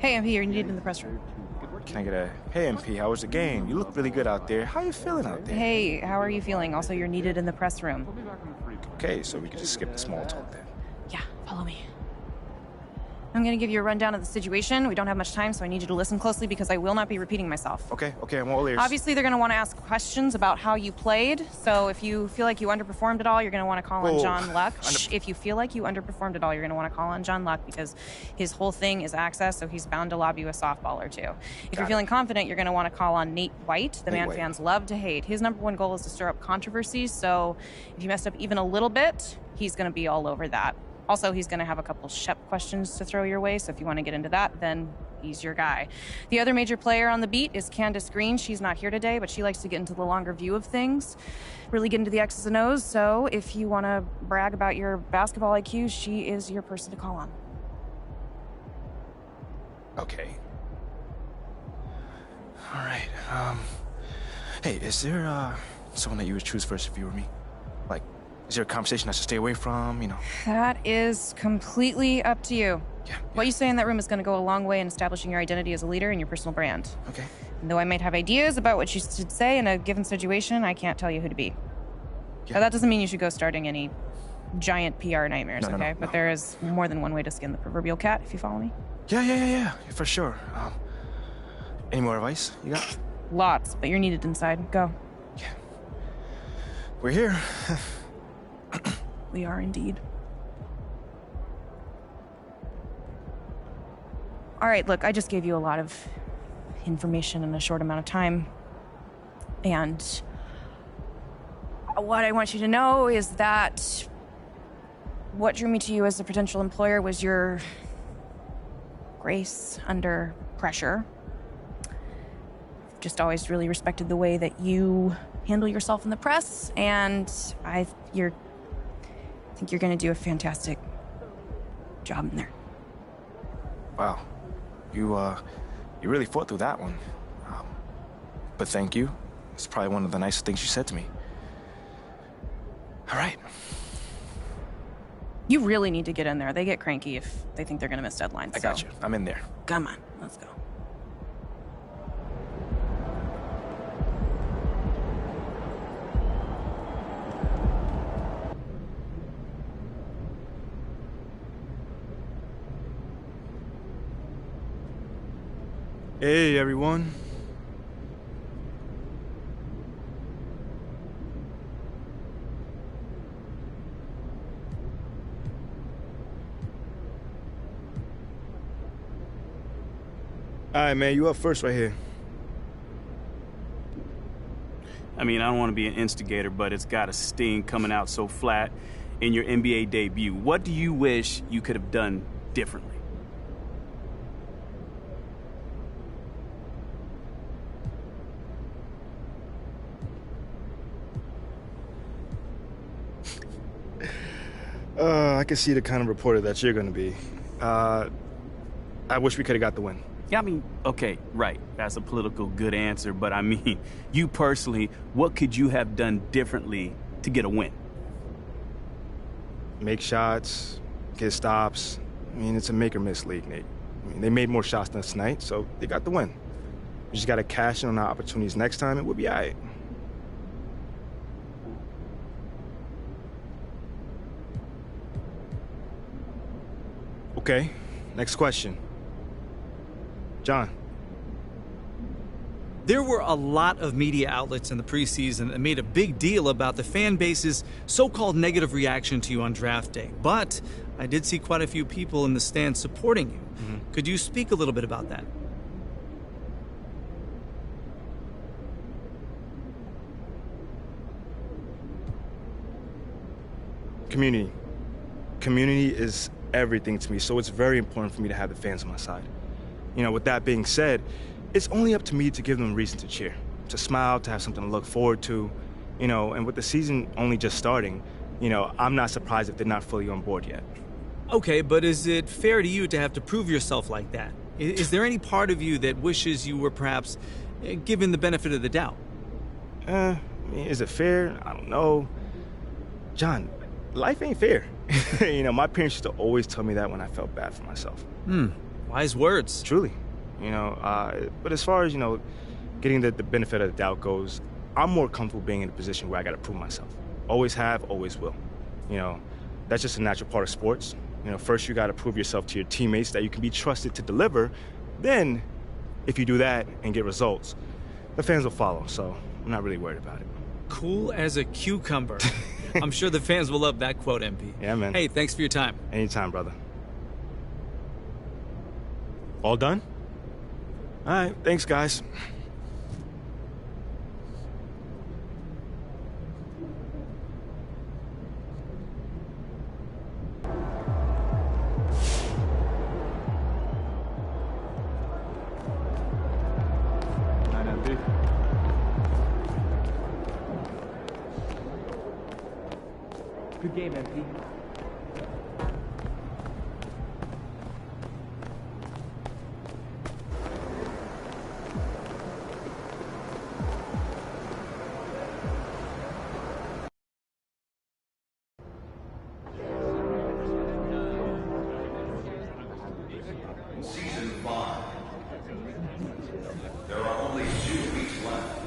Hey, I'm here. You needed in the press room. Can I get a, hey MP, how was the game? You look really good out there. How you feeling out there? Hey, how are you feeling? Also, you're needed in the press room. Okay, so we can just skip the small talk then. Yeah, follow me. I'm going to give you a rundown of the situation. We don't have much time, so I need you to listen closely because I will not be repeating myself. Okay, I'm all ears. Obviously, they're going to want to ask questions about how you played. So if you feel like you underperformed at all, you're going to want to call on John Luck. If you feel like you underperformed at all, you're going to want to call on John Luck because his whole thing is access, so he's bound to lob you a softball or two. If you're feeling confident, you're going to want to call on Nate White, the man fans love to hate. His number one goal is to stir up controversy, so if you messed up even a little bit, he's going to be all over that. Also, he's going to have a couple Shep questions to throw your way, so if you want to get into that, then he's your guy. The other major player on the beat is Candace Green. She's not here today, but she likes to get into the longer view of things, really get into the X's and O's, so if you want to brag about your basketball IQ, she is your person to call on. Okay. All right, hey, is there, someone that you would choose first if you were me? Like, is there a conversation I should stay away from, you know? That is completely up to you. Yeah. What you say in that room is going to go a long way in establishing your identity as a leader and your personal brand. Okay. And though I might have ideas about what you should say in a given situation, I can't tell you who to be. Yeah. Now, that doesn't mean you should go starting any giant PR nightmares, okay? But there is more than one way to skin the proverbial cat, if you follow me. Yeah, for sure. Any more advice you got? Lots, but you're needed inside. Go. Yeah. We're here. We are indeed. All right, look, I just gave you a lot of information in a short amount of time. And what I want you to know is that what drew me to you as a potential employer was your grace under pressure. I've just always really respected the way that you handle yourself in the press, and I think you're going to do a fantastic job in there. Wow. You really fought through that one. But thank you. It's probably one of the nicest things you said to me. All right. You really need to get in there. They get cranky if they think they're going to miss deadlines. I got you. I'm in there. Come on, let's go. Hey, everyone. All right, man, you up first right here. I mean, I don't want to be an instigator, but it's got a sting coming out so flat in your NBA debut. What do you wish you could have done differently? I can see the kind of reporter that you're going to be. I wish we could have got the win. Yeah, I mean, okay, right. That's a political good answer, but I mean, you personally, what could you have done differently to get a win? Make shots, get stops. I mean, it's a make-or-miss league, Nate. I mean, they made more shots than us tonight, so they got the win. We just got to cash in on our opportunities next time, and we'll be all right. Okay, next question. John. There were a lot of media outlets in the preseason that made a big deal about the fan base's so-called negative reaction to you on draft day. But I did see quite a few people in the stands supporting you. Mm-hmm. Could you speak a little bit about that? Community. Community is everything to me, so it's very important for me to have the fans on my side. You know, with that being said, it's only up to me to give them a reason to cheer, to smile, to have something to look forward to, you know, and with the season only just starting, you know, I'm not surprised if they're not fully on board yet. Okay, but is it fair to you to have to prove yourself like that? Is there any part of you that wishes you were perhaps given the benefit of the doubt? I mean, is it fair? I don't know. John, life ain't fair. You know, my parents used to always tell me that when I felt bad for myself. Wise words. Truly. But as far as, getting the benefit of the doubt goes, I'm more comfortable being in a position where I got to prove myself. Always have, always will. That's just a natural part of sports. First you got to prove yourself to your teammates that you can be trusted to deliver. Then, if you do that and get results, the fans will follow, so I'm not really worried about it. Cool as a cucumber. I'm sure the fans will love that quote, MP. Yeah, man. Hey, thanks for your time. Anytime, brother. All done? All right, thanks, guys. Good game, MP. Season 5. There are only 2 weeks left.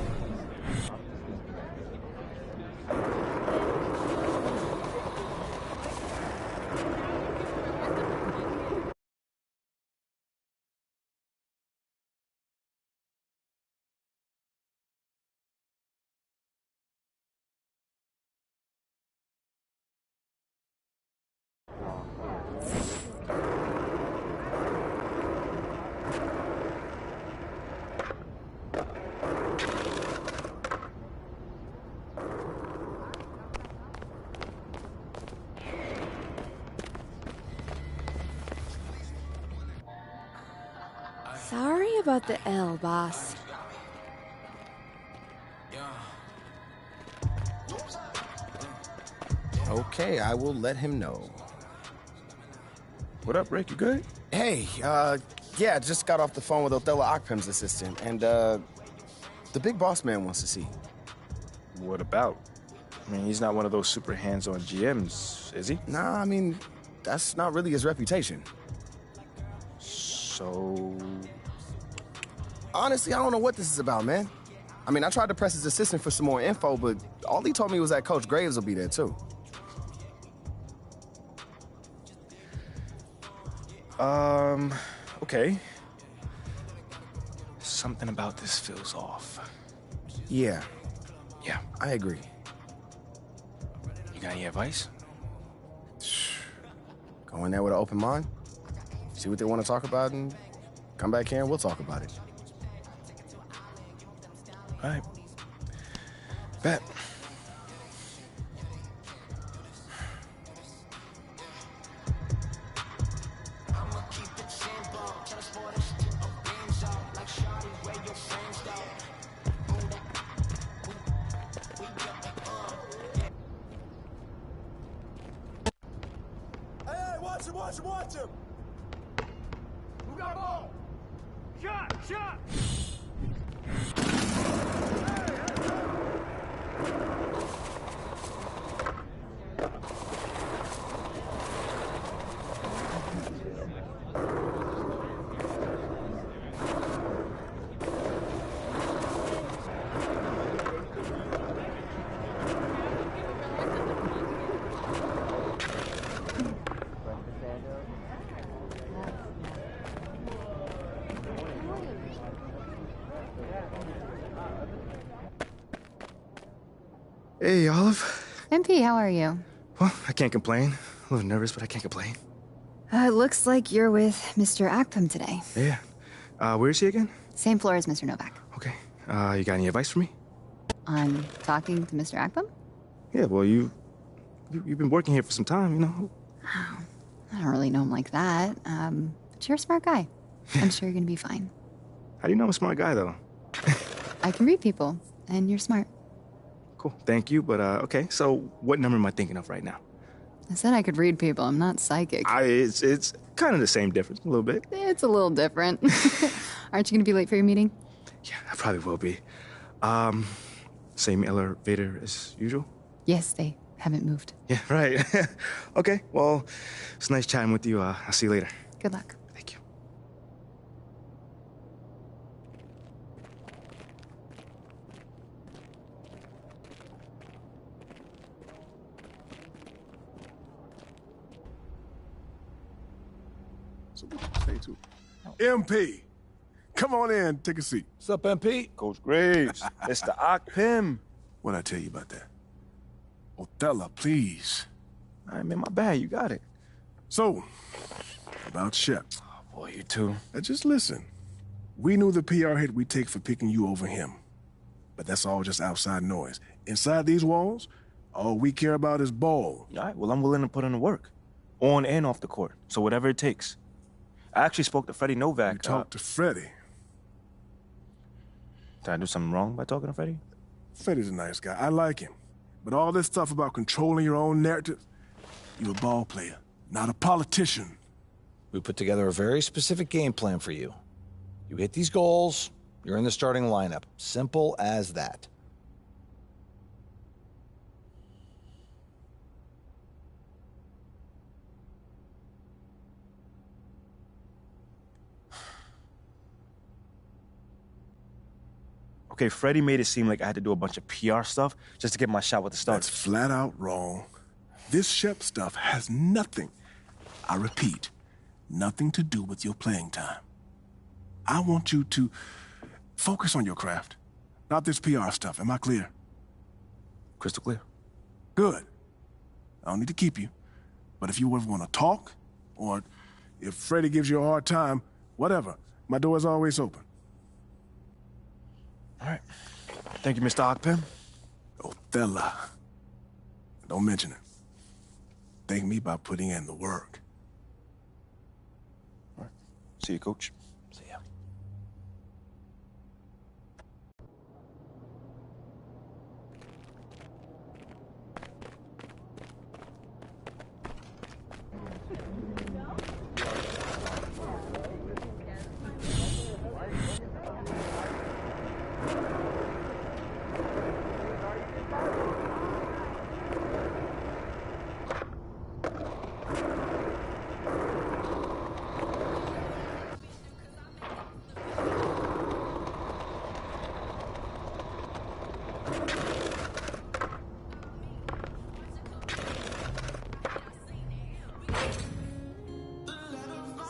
Sorry about the L, boss. Okay, I will let him know. What up, Rick? You good? Hey, yeah, just got off the phone with Othello Akpem's assistant, and, the big boss man wants to see. What about? I mean, he's not one of those super hands-on GMs, is he? Nah, I mean, that's not really his reputation. So... Honestly, I don't know what this is about, man. I mean, I tried to press his assistant for some more info, but all he told me was that Coach Graves will be there, too. Okay. Something about this feels off. Yeah, Yeah. I agree. You got any advice? Go in there with an open mind, see what they want to talk about, and come back here and we'll talk about it. All right. Bet. Watch him! Who got ball? Shot! Hey, Olive. MP, how are you? Well, I can't complain. A little nervous, but I can't complain. Looks like you're with Mr. Akpem today. Yeah. Where is he again? Same floor as Mr. Novak. Okay. You got any advice for me? On talking to Mr. Akpem? Yeah, well, you've been working here for some time, Oh, I don't really know him like that. But you're a smart guy. I'm sure you're gonna be fine. How do you know I'm a smart guy, though? I can read people, and you're smart. Cool. Thank you, but, okay. So what number am I thinking of right now? I said I could read people. I'm not psychic. It's kind of the same difference, a little bit. It's a little different. Aren't you gonna be late for your meeting? Yeah, I probably will be. Same elevator as usual? Yes, they haven't moved. Yeah, right. Okay, well, it's nice chatting with you. I'll see you later. Good luck. Thank you. So what you say to MP, come on in, take a seat. What's up, MP? Coach Graves, it's the Pim. What'd I tell you about that? Othello, please. All right, man, my bad. You got it. So, about Shep. Oh, boy, you too. Now just listen. We knew the PR hit we'd take for picking you over him. But that's all just outside noise. Inside these walls, all we care about is ball. All right, well, I'm willing to put in the work. On and off the court. So whatever it takes. I actually spoke to Freddie Novak. You talked to Freddie. Did I do something wrong by talking to Freddie? Freddie's a nice guy. I like him. But all this stuff about controlling your own narrative, you're a ball player, not a politician. We put together a very specific game plan for you. You hit these goals, you're in the starting lineup. Simple as that. Okay, Freddie made it seem like I had to do a bunch of PR stuff just to get my shot with the Stars. That's flat out wrong. This Shep stuff has nothing, I repeat, nothing to do with your playing time. I want you to focus on your craft, not this PR stuff. Am I clear? Crystal clear. Good. I don't need to keep you. But if you ever want to talk, or if Freddie gives you a hard time, whatever, my door is always open. All right. Thank you, Mr. Akpem. Othello. Don't mention it. Thank me by putting in the work. All right. See you, Coach. See ya.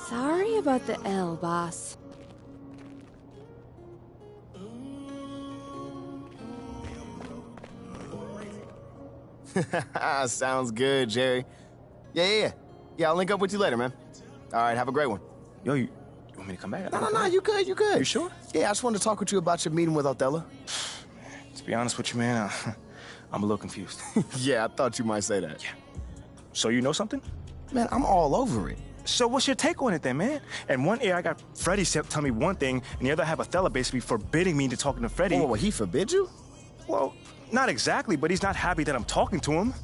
Sorry about the L, boss. Sounds good, Jerry. Yeah. I'll link up with you later, man. All right, have a great one. Yo, you want me to come back? No, you good. You sure? Yeah, I just wanted to talk with you about your meeting with Othello. To be honest with you, man, I'm a little confused. Yeah, I thought you might say that. Yeah. So you know something? Man, I'm all over it. So what's your take on it then, man? And one ear, I got Freddie tell me one thing, and the other I have Othello basically forbidding me to talking to Freddie. Oh, he forbid you? Well, not exactly, but he's not happy that I'm talking to him.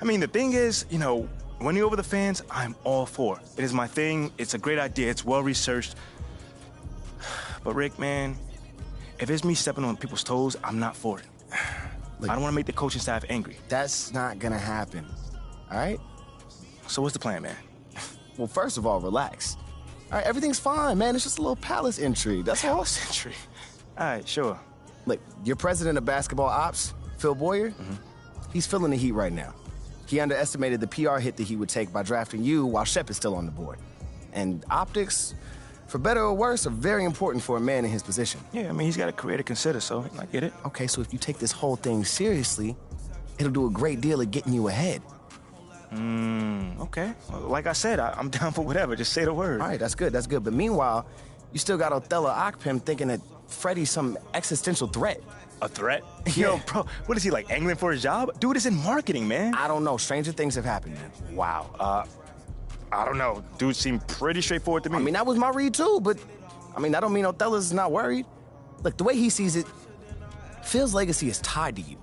I mean, the thing is, winning over the fans, I'm all for. It is my thing. It's a great idea. It's well-researched. But Rick, man, if it's me stepping on people's toes, I'm not for it. Look, I don't want to make the coaching staff angry. That's not gonna happen, all right? So what's the plan, man? Well, first of all, relax. All right, everything's fine, man. It's just a little palace intrigue. That's all. Palace intrigue. All right, sure. Look, your president of basketball ops, Phil Boyer, he's feeling the heat right now. He underestimated the PR hit that he would take by drafting you while Shep is still on the board. And optics, for better or worse, are very important for a man in his position. Yeah, I mean, he's got a career to consider, so I get it. Okay, so if you take this whole thing seriously, it'll do a great deal of getting you ahead. Okay. Well, like I said, I'm down for whatever. Just say the word. All right, that's good. But meanwhile, you still got Othello Akpem thinking that Freddie's some existential threat. A threat? Yeah. Yo, bro, what is he, like, angling for his job? Dude is in marketing, man. I don't know. Stranger things have happened, man. Wow. I don't know. Dude seemed pretty straightforward to me. I mean, that was my read, too, but, that don't mean Othello's not worried. Look, the way he sees it, Phil's legacy is tied to you,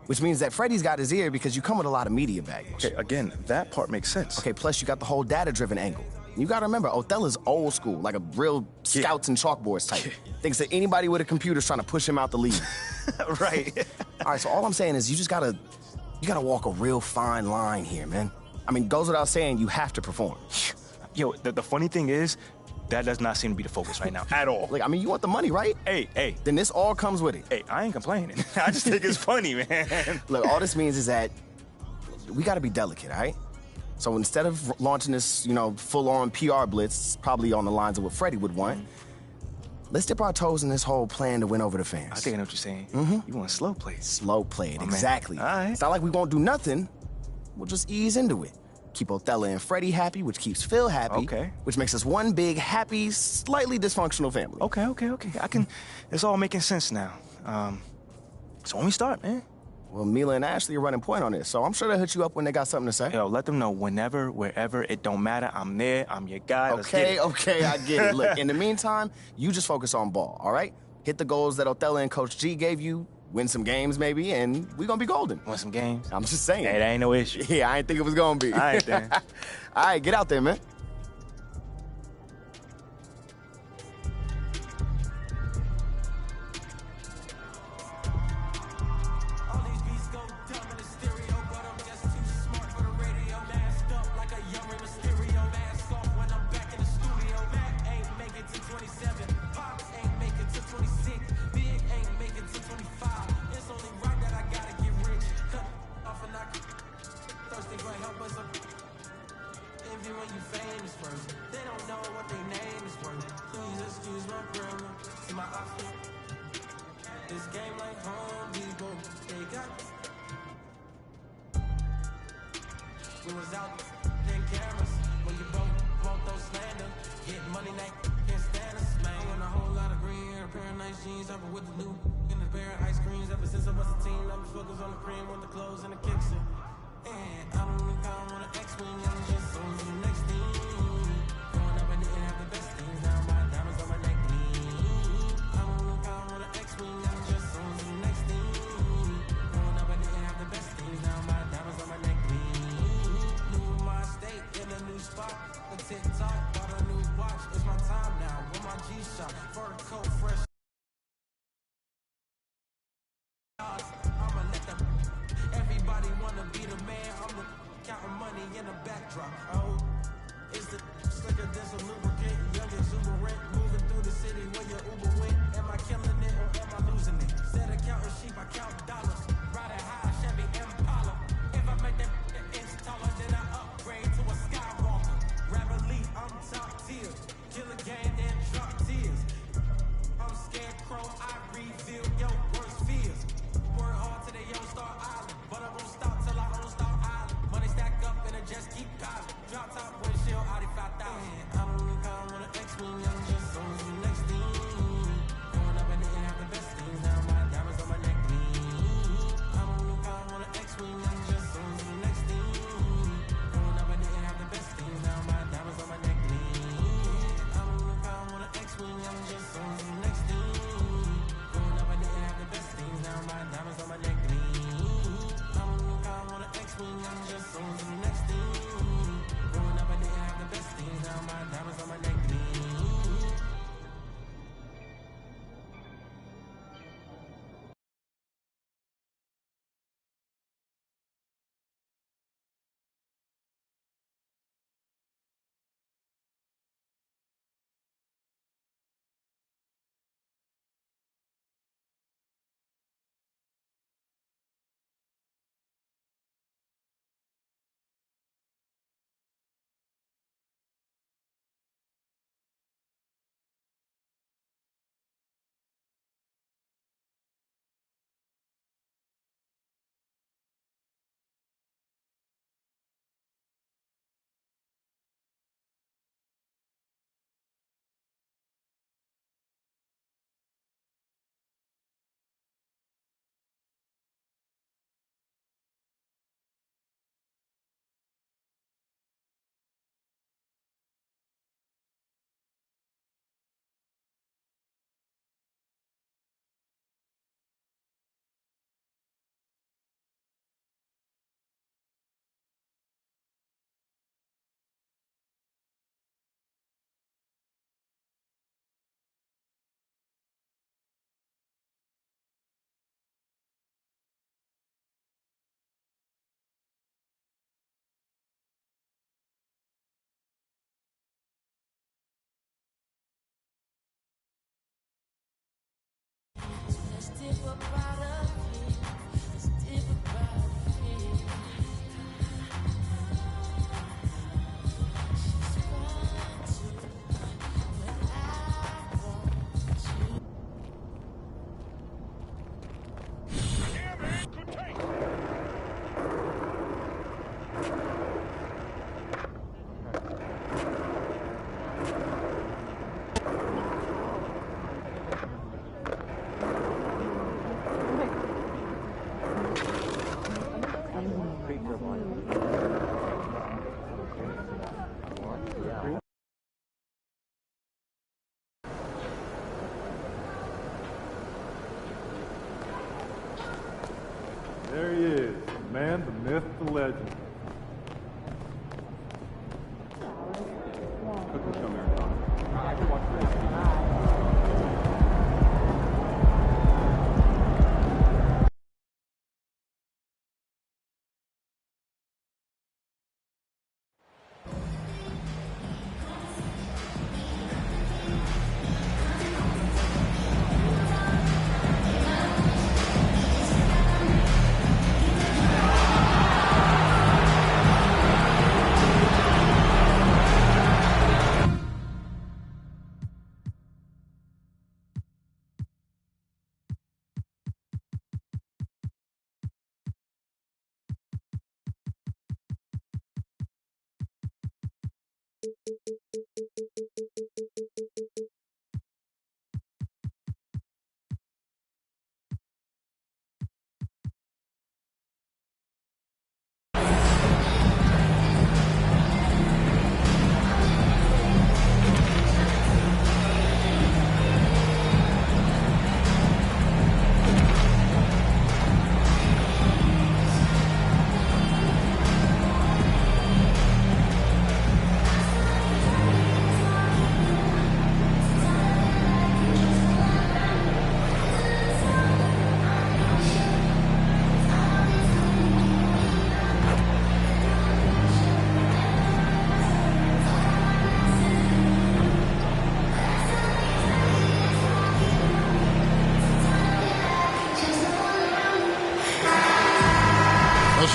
which means that Freddie's got his ear because you come with a lot of media baggage. Okay, again, that part makes sense. Okay, plus you got the whole data-driven angle. You gotta remember, Othello's old school, like a real scouts and chalkboards type. Thinks that anybody with a computer's trying to push him out the league. Right. All right, so all I'm saying is you gotta walk a real fine line here, man. I mean, goes without saying, you have to perform. Yo, the funny thing is, that does not seem to be the focus right now, at all. Like, you want the money, right? Hey. Then this all comes with it. Hey, I ain't complaining. I just think it's funny, man. Look, all this means is that we gotta be delicate, all right? So instead of launching this, full-on PR blitz, probably on the lines of what Freddie would want, let's dip our toes in this whole plan to win over the fans. I think I know what you're saying. You want slow play. Slow play it, exactly. All right. It's not like we won't do nothing. We'll just ease into it. Keep Othello and Freddie happy, which keeps Phil happy. Okay. Which makes us one big, happy, slightly dysfunctional family. Okay. It's all making sense now. So when we start, man? Well, Mila and Ashley are running point on this, so I'm sure they'll hit you up when they got something to say. Yo, let them know whenever, wherever, it don't matter. I'm there, I'm your guy. Let's get it. Okay, I get it. Look, in the meantime, you just focus on ball, all right? Hit the goals that Othello and Coach G gave you, win some games maybe, and we gonna be golden. Want some games? I'm just saying. Hey, that ain't no issue. Yeah, I ain't think it was gonna be. All right, then. All right, get out there, man.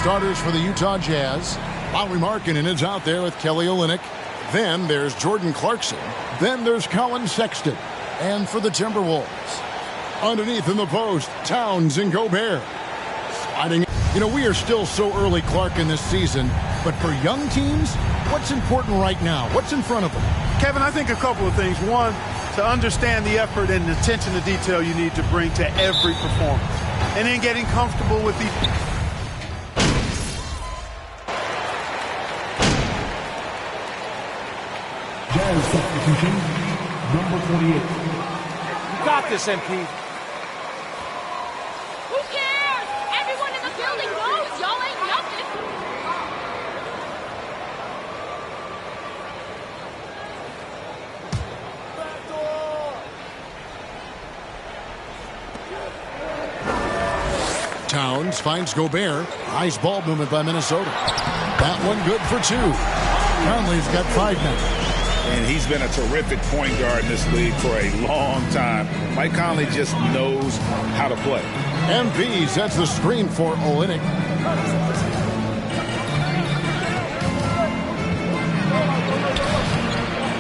Starters for the Utah Jazz. Lauri Markkanen is out there with Kelly Olynyk. Then there's Jordan Clarkson. Then there's Colin Sexton. And for the Timberwolves, underneath in the post, Towns and Gobert. Sliding. You know, we are still so early, Clark, in this season. But for young teams, what's important right now? What's in front of them? Kevin, I think a couple of things. One, to understand the effort and attention to detail you need to bring to every performance. And then getting comfortable with the... Jazz substitution, number 48. You got this, MP. Who cares? Everyone in the building knows y'all ain't nothing. Towns finds Gobert. Nice ball movement by Minnesota. That one good for two. Conley's got 5 now. And he's been a terrific point guard in this league for a long time. Mike Conley just knows how to play. MP sets the screen for Olynyk.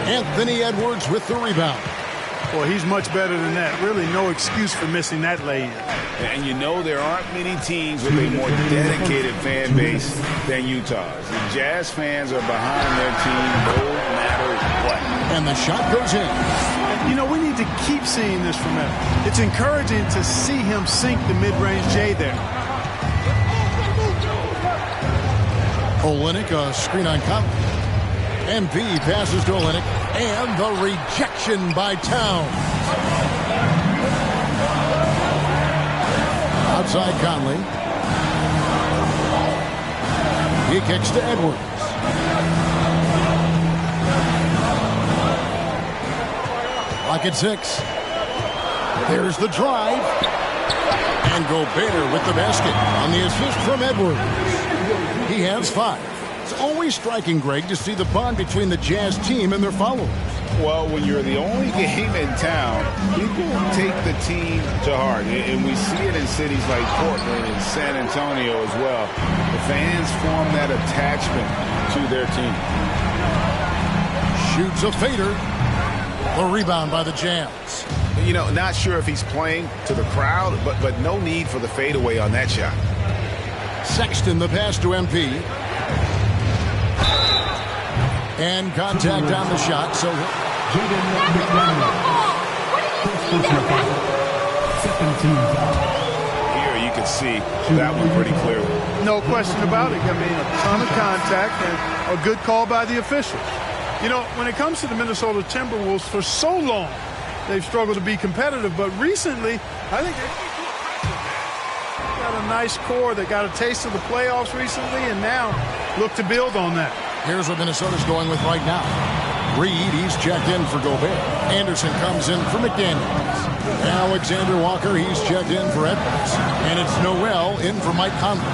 Anthony Edwards with the rebound. Boy, he's much better than that. Really no excuse for missing that lay-in. And you know there aren't many teams with a more dedicated fan base than Utah's. The Jazz fans are behind their team no matter what. And the shot goes in. You know, we need to keep seeing this from him. It's encouraging to see him sink the mid-range J there. Olynyk, a screen on Conley. MP passes to Olynyk. And the rejection by Towns. Outside Conley. He kicks to Edwards. Clock at 6. There's the drive. And Gobert with the basket on the assist from Edwards. He has 5. It's always striking, Greg, to see the bond between the Jazz team and their followers. Well, when you're the only game in town, people take the team to heart. And we see it in cities like Portland and San Antonio as well. The fans form that attachment to their team. Shoots a fader. The rebound by the Jazz. You know, not sure if he's playing to the crowd, but no need for the fadeaway on that shot. Sexton, the pass to MP. And contact on the shot, so... Here you can see that one pretty clearly. No question about it. I mean, a ton of contact and a good call by the officials. You know, when it comes to the Minnesota Timberwolves, for so long, they've struggled to be competitive, but recently, I think they've got a nice core that got a taste of the playoffs recently and now look to build on that. Here's what Minnesota's going with right now. Reed, he's checked in for Gobert. Anderson comes in for McDaniels. Alexander Walker, he's checked in for Edwards. And it's Noel in for Mike Conley.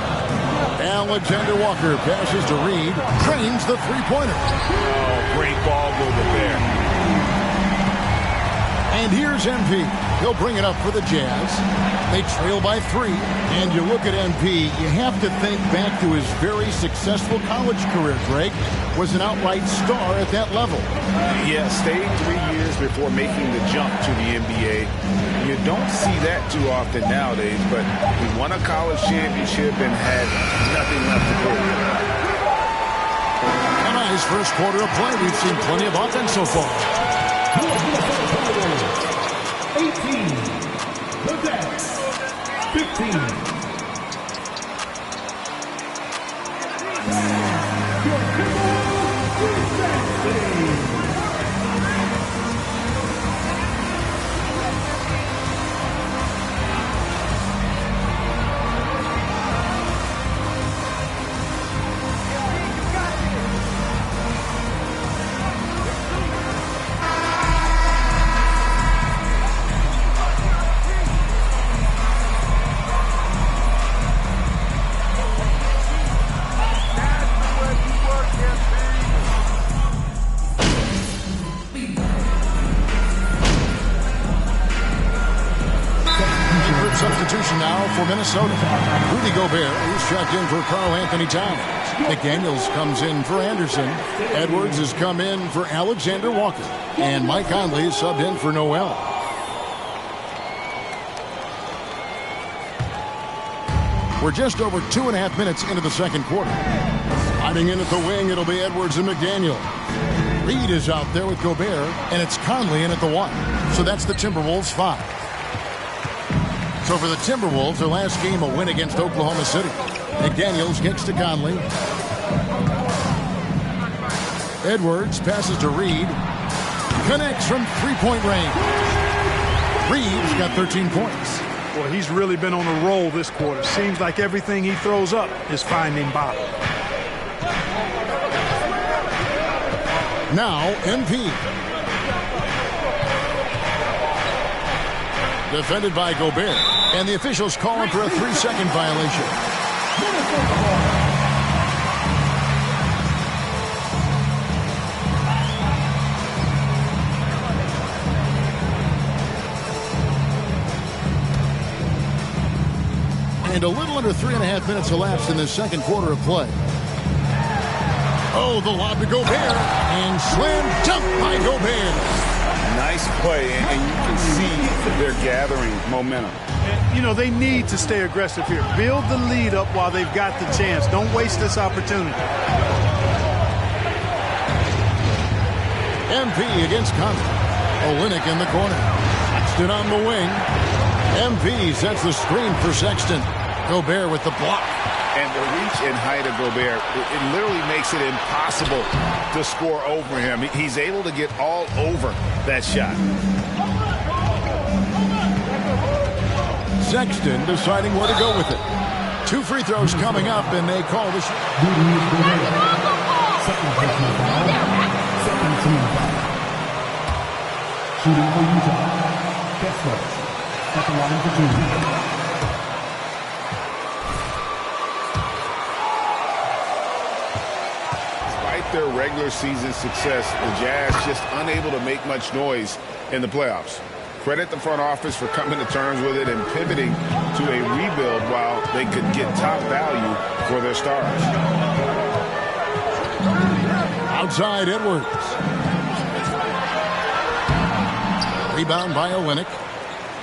Alexander Walker passes to Reed, trains the three-pointer. Oh, great ball movement there. And here's MP. He'll bring it up for the Jazz. They trail by 3. And you look at MP, you have to think back to his very successful college career, Greg. Was an outright star at that level. Yeah, stayed 3 years before making the jump to the NBA. You don't see that too often nowadays, but he won a college championship and had nothing left to prove. And eyes this first quarter of play, we've seen plenty of offense so far. 18. The Jazz. 15. Substitution now for Minnesota. Rudy Gobert, who's checked in for Karl Anthony Towns. McDaniels comes in for Anderson. Edwards has come in for Alexander Walker. And Mike Conley is subbed in for Noel. We're just over 2.5 minutes into the second quarter. Sliding in at the wing, it'll be Edwards and McDaniel. Reed is out there with Gobert, and it's Conley in at the 1. So that's the Timberwolves 5. So for the Timberwolves, their last game, a win against Oklahoma City. McDaniels kicks to Conley. Edwards passes to Reed. Connects from three-point range. Reed's got 13 points. Well, he's really been on a roll this quarter. Seems like everything he throws up is finding bottom. Now, MP. Defended by Gobert. And the officials call him for a 3-second violation. And a little under 3.5 minutes elapsed in the second quarter of play. Oh, the lob to Gobert. And slam dunk by Gobert. Nice play, and you can see they're gathering momentum. And, you know, they need to stay aggressive here. Build the lead up while they've got the chance. Don't waste this opportunity. MP against Conley. Olynyk in the corner. Sexton on the wing. MP sets the screen for Sexton. Gobert with the block. And the reach and height of Gobert, it literally makes it impossible to score over him. He's able to get all over that shot. Sexton deciding where to go with it. 2 free throws coming up, and they call the shot. Second personal foul. Second team foul. Shooting for Utah. Kessler. At the line for 2. Their regular season success, the Jazz just unable to make much noise in the playoffs. Credit the front office for coming to terms with it and pivoting to a rebuild while they could get top value for their stars. Outside Edwards. Rebound by Olynyk.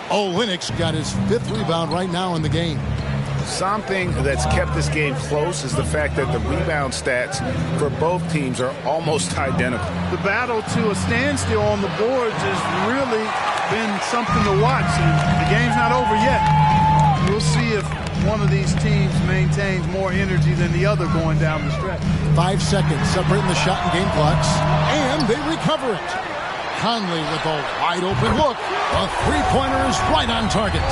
Olynyk's got his 5th rebound right now in the game. Something that's kept this game close is the fact that the rebound stats for both teams are almost identical. The battle to a standstill on the boards has really been something to watch, and the game's not over yet. We'll see if one of these teams maintains more energy than the other going down the stretch. 5 seconds separating the shot and game clocks, and they recover it. Conley with a wide open look. A three-pointer is right on target.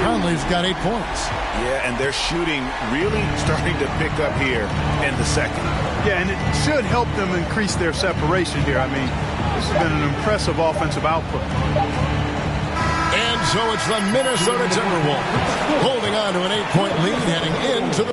Conley's got 8 points. Yeah, and their shooting really starting to pick up here in the second. Yeah, and it should help them increase their separation here. I mean, this has been an impressive offensive output. And so it's the Minnesota Timberwolves holding on to an 8-point lead heading into the...